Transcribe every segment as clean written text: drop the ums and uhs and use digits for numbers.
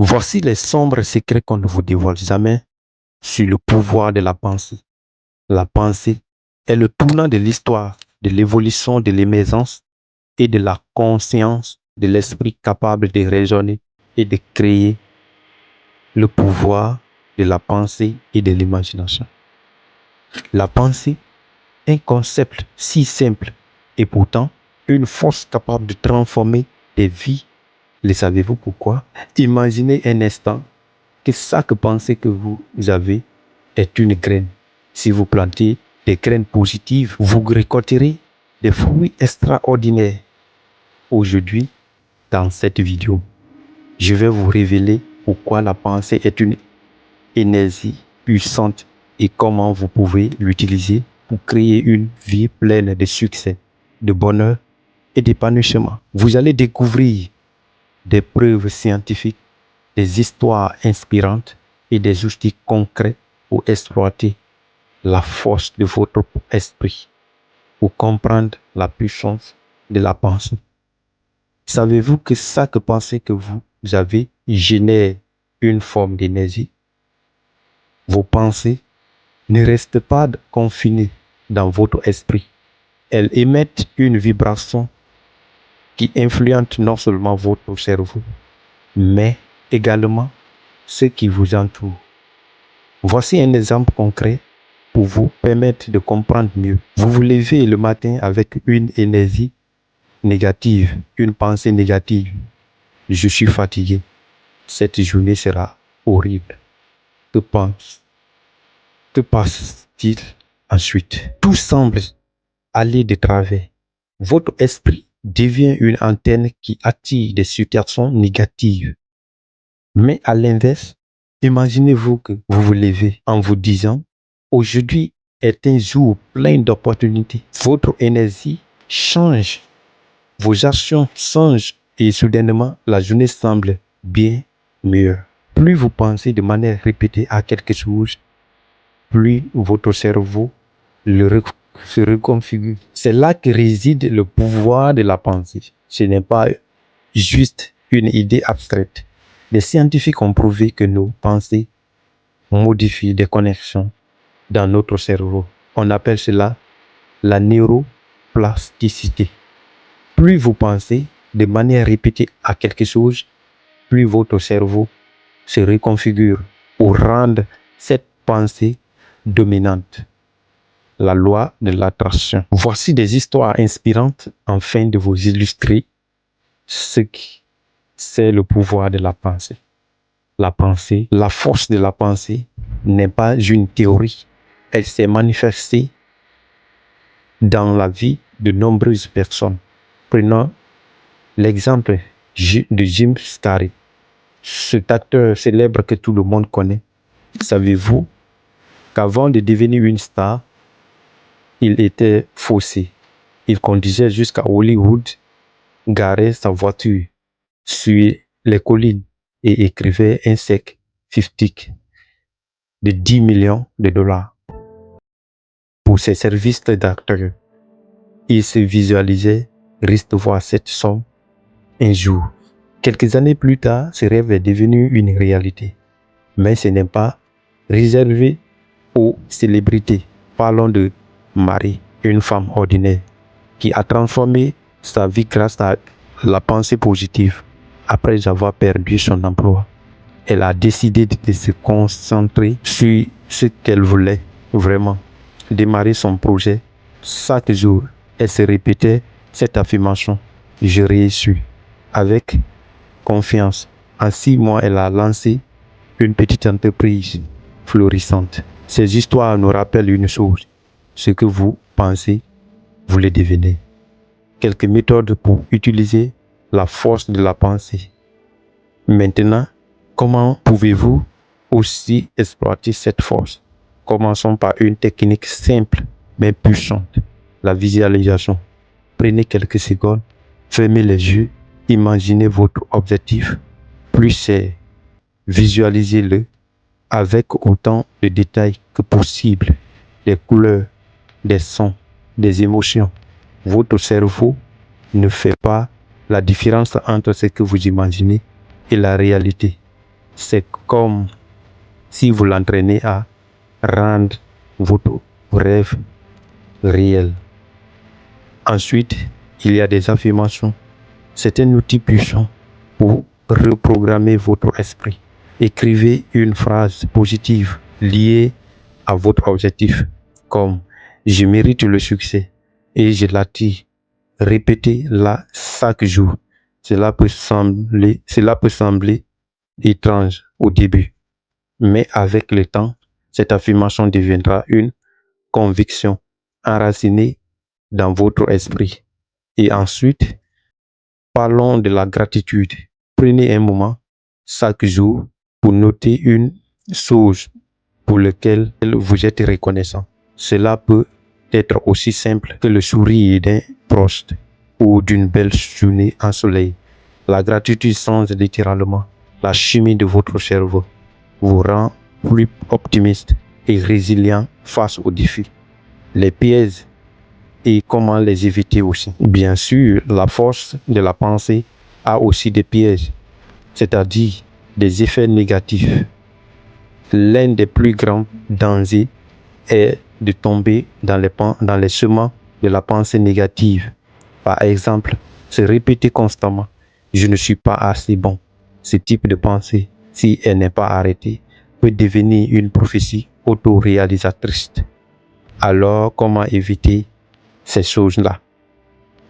Voici les sombres secrets qu'on ne vous dévoile jamais sur le pouvoir de la pensée. La pensée est le tournant de l'histoire, de l'évolution, de l'émergence et de la conscience de l'esprit capable de raisonner et de créer le pouvoir de la pensée et de l'imagination. La pensée, un concept si simple et pourtant une force capable de transformer des vies. Le savez-vous pourquoi? Imaginez un instant que chaque pensée que vous avez est une graine. Si vous plantez des graines positives, vous récolterez des fruits extraordinaires. Aujourd'hui, dans cette vidéo, je vais vous révéler pourquoi la pensée est une énergie puissante et comment vous pouvez l'utiliser pour créer une vie pleine de succès, de bonheur et d'épanouissement. Vous allez découvrir des preuves scientifiques, des histoires inspirantes et des outils concrets pour exploiter la force de votre esprit, pour comprendre la puissance de la pensée. Savez-vous que chaque pensée que vous avez génère une forme d'énergie? Vos pensées ne restent pas confinées dans votre esprit. Elles émettent une vibration qui influente non seulement votre cerveau, mais également ceux qui vous entourent. Voici un exemple concret pour vous permettre de comprendre mieux. Vous vous levez le matin avec une énergie négative, une pensée négative. Je suis fatigué. Cette journée sera horrible. Que passe-t-il ensuite? Tout semble aller de travers. Votre esprit devient une antenne qui attire des situations négatives. Mais à l'inverse, imaginez-vous que vous vous levez en vous disant « Aujourd'hui est un jour plein d'opportunités ». Votre énergie change, vos actions changent et soudainement la journée semble bien meilleure. Plus vous pensez de manière répétée à quelque chose, plus votre cerveau se reconfigure. C'est là que réside le pouvoir de la pensée. Ce n'est pas juste une idée abstraite. Les scientifiques ont prouvé que nos pensées modifient des connexions dans notre cerveau. On appelle cela la neuroplasticité. Plus vous pensez de manière répétée à quelque chose, plus votre cerveau se reconfigure pour rendre cette pensée dominante. La loi de l'attraction. Voici des histoires inspirantes afin de vous illustrer ce qui c'est le pouvoir de la pensée. La pensée, la force de la pensée n'est pas une théorie. Elle s'est manifestée dans la vie de nombreuses personnes. Prenons l'exemple de Jim Carrey, cet acteur célèbre que tout le monde connaît. Savez-vous qu'avant de devenir une star, il était faussé. Il conduisait jusqu'à Hollywood, garait sa voiture sur les collines et écrivait un chèque fictif de 10 millions de dollars pour ses services d'acteur. Il se visualisait recevoir cette somme un jour. Quelques années plus tard, ce rêve est devenu une réalité. Mais ce n'est pas réservé aux célébrités. Parlons de Marie, une femme ordinaire qui a transformé sa vie grâce à la pensée positive. Après avoir perdu son emploi, elle a décidé de se concentrer sur ce qu'elle voulait vraiment. Démarrer son projet. Chaque jour, elle se répétait cette affirmation. Je réussis. Avec confiance. En 6 mois, elle a lancé une petite entreprise florissante. Ces histoires nous rappellent une chose. Ce que vous pensez, vous le devenez. Quelques méthodes pour utiliser la force de la pensée. Maintenant, comment pouvez-vous aussi exploiter cette force? Commençons par une technique simple mais puissante. La visualisation. Prenez quelques secondes, fermez les yeux, imaginez votre objectif. Plus c'est, visualisez-le avec autant de détails que possible. Des couleurs, des sons, des émotions. Votre cerveau ne fait pas la différence entre ce que vous imaginez et la réalité. C'est comme si vous l'entraînez à rendre votre rêve réel. Ensuite, il y a des affirmations. C'est un outil puissant pour reprogrammer votre esprit. Écrivez une phrase positive liée à votre objectif, comme « Je mérite le succès et je l'attire ». Répétez-la chaque jour. Cela peut sembler étrange au début, mais avec le temps, cette affirmation deviendra une conviction enracinée dans votre esprit. Et ensuite, parlons de la gratitude. Prenez un moment chaque jour pour noter une chose pour laquelle vous êtes reconnaissant. Cela peut être aussi simple que le sourire d'un proche ou d'une belle journée ensoleillée. La gratitude change littéralement la chimie de votre cerveau, vous rend plus optimiste et résilient face aux défis. Les pièges et comment les éviter aussi. Bien sûr, la force de la pensée a aussi des pièges, c'est-à-dire des effets négatifs. L'un des plus grands dangers est de tomber dans les chemins de la pensée négative. Par exemple, se répéter constamment « je ne suis pas assez bon ». Ce type de pensée, si elle n'est pas arrêtée, peut devenir une prophétie autoréalisatrice. Alors, comment éviter ces choses-là?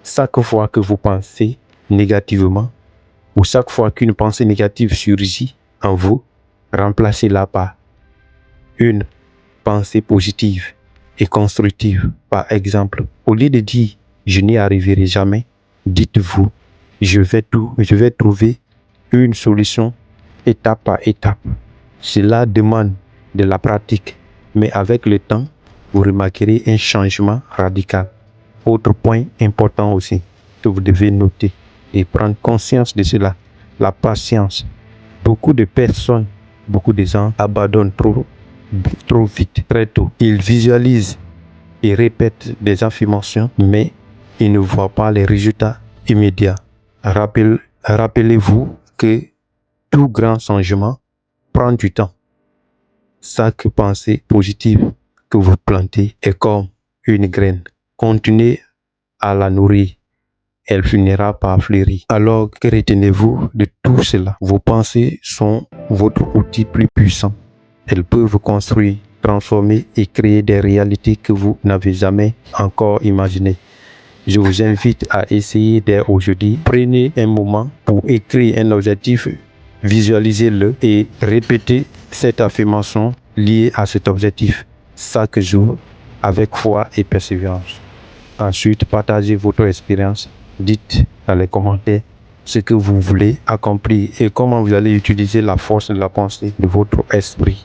Chaque fois que vous pensez négativement ou chaque fois qu'une pensée négative surgit en vous, remplacez-la par une pensée positive et constructive. Par exemple, au lieu de dire « je n'y arriverai jamais », dites-vous « je vais trouver une solution étape par étape ». Cela demande de la pratique, mais avec le temps, vous remarquerez un changement radical. Autre point important aussi que vous devez noter et prendre conscience de cela, la patience. Beaucoup de personnes, beaucoup de gens abandonnent trop vite, très tôt. Ils visualisent et répètent des affirmations, mais ils ne voient pas les résultats immédiats. Rappelez-vous que tout grand changement prend du temps. Chaque pensée positive que vous plantez est comme une graine. Continuez à la nourrir. Elle finira par fleurir. Alors que retenez-vous de tout cela? Vos pensées sont votre outil plus puissant. Elles peuvent construire, transformer et créer des réalités que vous n'avez jamais encore imaginées. Je vous invite à essayer dès aujourd'hui. Prenez un moment pour écrire un objectif, visualisez-le et répétez cette affirmation liée à cet objectif chaque jour avec foi et persévérance. Ensuite, partagez votre expérience. Dites dans les commentaires ce que vous voulez accomplir et comment vous allez utiliser la force de la pensée de votre esprit.